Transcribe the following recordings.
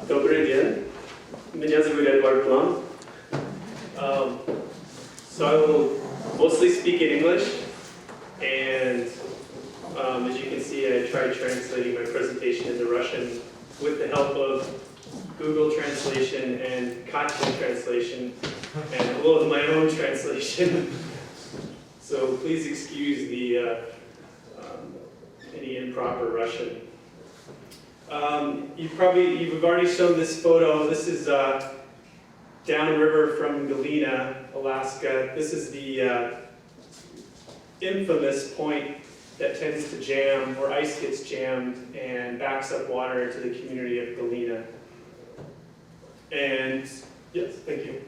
Добрый день. Меня зовут Plumb. So I will mostly speak in English, and as you can see, I tried translating my presentation into Russian with the help of Google Translation and Kachin Translation, and a little of my own translation. So please excuse the any improper Russian. You've already shown this photo. This is downriver from Galena, Alaska. This is the infamous point that tends to jam, where ice gets jammed and backs up water into the community of Galena. And yes, thank you.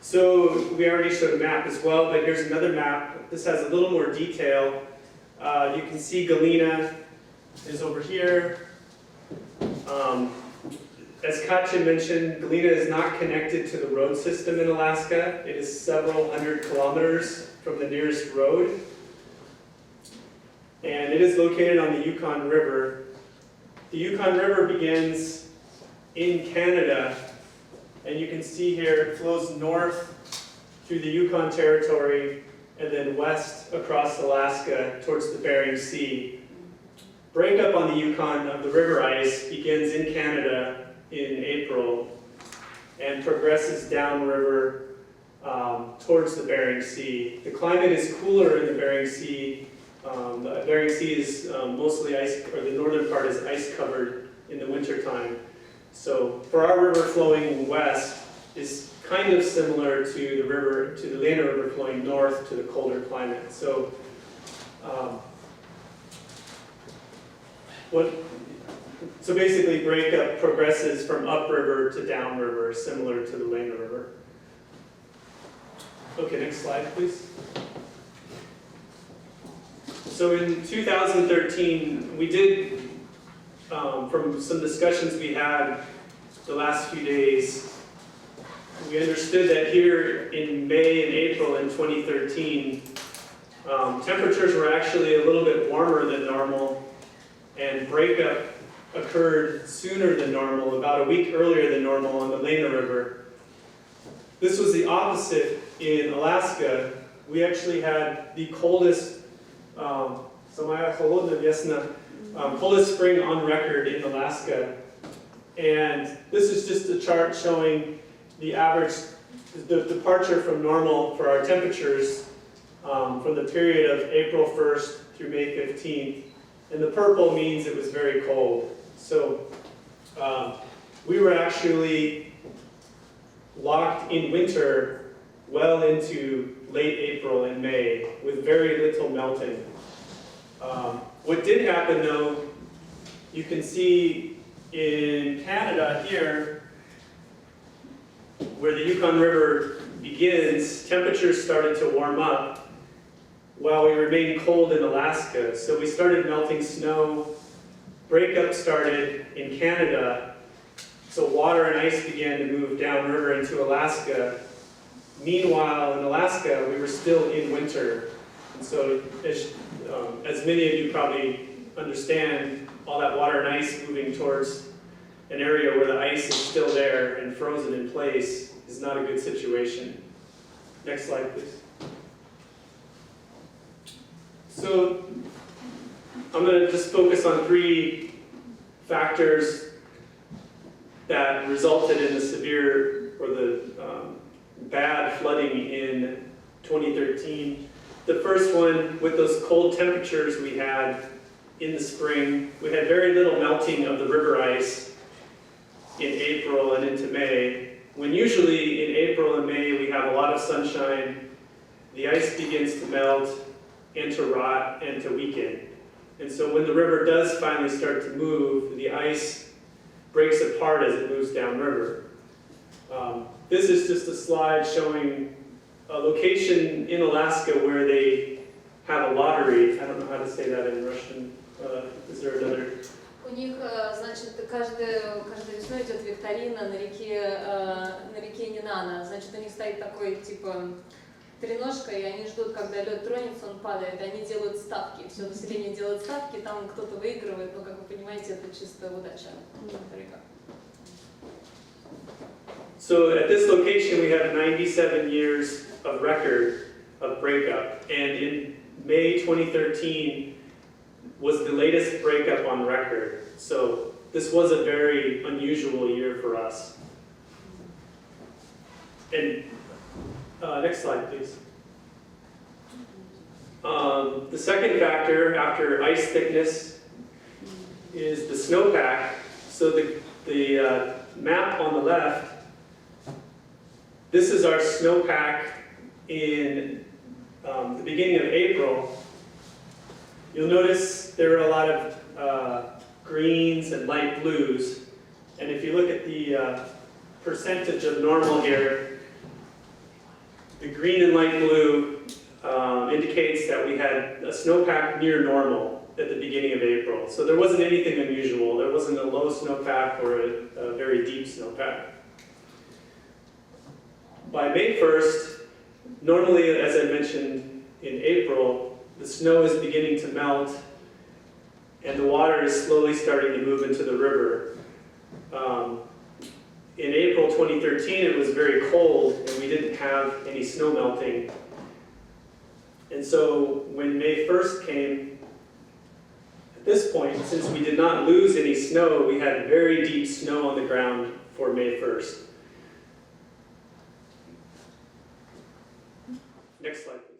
So we already showed a map as well, but here's another map. This has a little more detail. You can see Galena is over here. As Katja mentioned, Galena is not connected to the road system in Alaska. It is several hundred kilometers from the nearest road. And it is located on the Yukon River. The Yukon River begins in Canada, and you can see here it flows north through the Yukon Territory and then west across Alaska towards the Bering Sea. Breakup on the Yukon of the river ice begins in Canada in April and progresses downriver towards the Bering Sea. The climate is cooler in the Bering Sea. The Bering Sea is mostly ice, or the northern part is ice covered in the wintertime. So for our river flowing west is kind of similar to the Lena River flowing north to the colder climate. So So basically, breakup progresses from upriver to downriver, similar to the Lena River. Okay, next slide, please. So in 2013, we did, from some discussions we had the last few days, we understood that here in May and April in 2013, temperatures were actually a little bit warmer than normal, and breakup occurred sooner than normal, about a week earlier than normal on the Lena River. This was the opposite in Alaska. We actually had the coldest, coldest spring on record in Alaska. And this is just a chart showing the average, the departure from normal for our temperatures from the period of April 1st through May 15th. And the purple means it was very cold. So we were actually locked in winter well into late April and May with very little melting. What did happen though, you can see in Canada here, where the Yukon River begins, temperatures started to warm up while we remained cold in Alaska. So we started melting snow. Breakup started in Canada, so water and ice began to move downriver into Alaska. Meanwhile, in Alaska, we were still in winter. And so, as many of you probably understand, all that water and ice moving towards an area where the ice is still there and frozen in place is not a good situation. Next slide, please. So, I'm going to just focus on three factors that resulted in the severe or the bad flooding in 2013. The first one, with those cold temperatures we had in the spring, we had very little melting of the river ice in April and into May, when usually in April and May we have a lot of sunshine, the ice begins to melt and to rot and to weaken. And so when the river does finally start to move, the ice breaks apart as it moves downriver. This is just a slide showing a location in Alaska where they have a lottery. I don't know how to say that in Russian. Is there another? У них, значит, каждой весной идет викторина на реке Ненана. Значит, у них стоит такой, типа, треножка, и они ждут, когда лед тронется, он падает, они делают ставки, все население делает ставки, там кто-то выигрывает, но, как вы понимаете, это чистая удача. So at this location we have 97 years of record of breakup, and in May 2013 was the latest breakup on record. So this was a very unusual year for us. And next slide, please. The second factor after ice thickness is the snowpack. So the map on the left, this is our snowpack in the beginning of April. You'll notice there are a lot of greens and light blues. And if you look at the percentage of normal here, the green and light blue indicates that we had a snowpack near normal at the beginning of April. So there wasn't anything unusual. There wasn't a low snowpack or a very deep snowpack. By May 1st, normally, as I mentioned, in April, the snow is beginning to melt and the water is slowly starting to move into the river. In April 2013, it was very cold and we didn't have any snow melting. And so when May 1st came, at this point, since we did not lose any snow, we had very deep snow on the ground for May 1st. Next slide, please.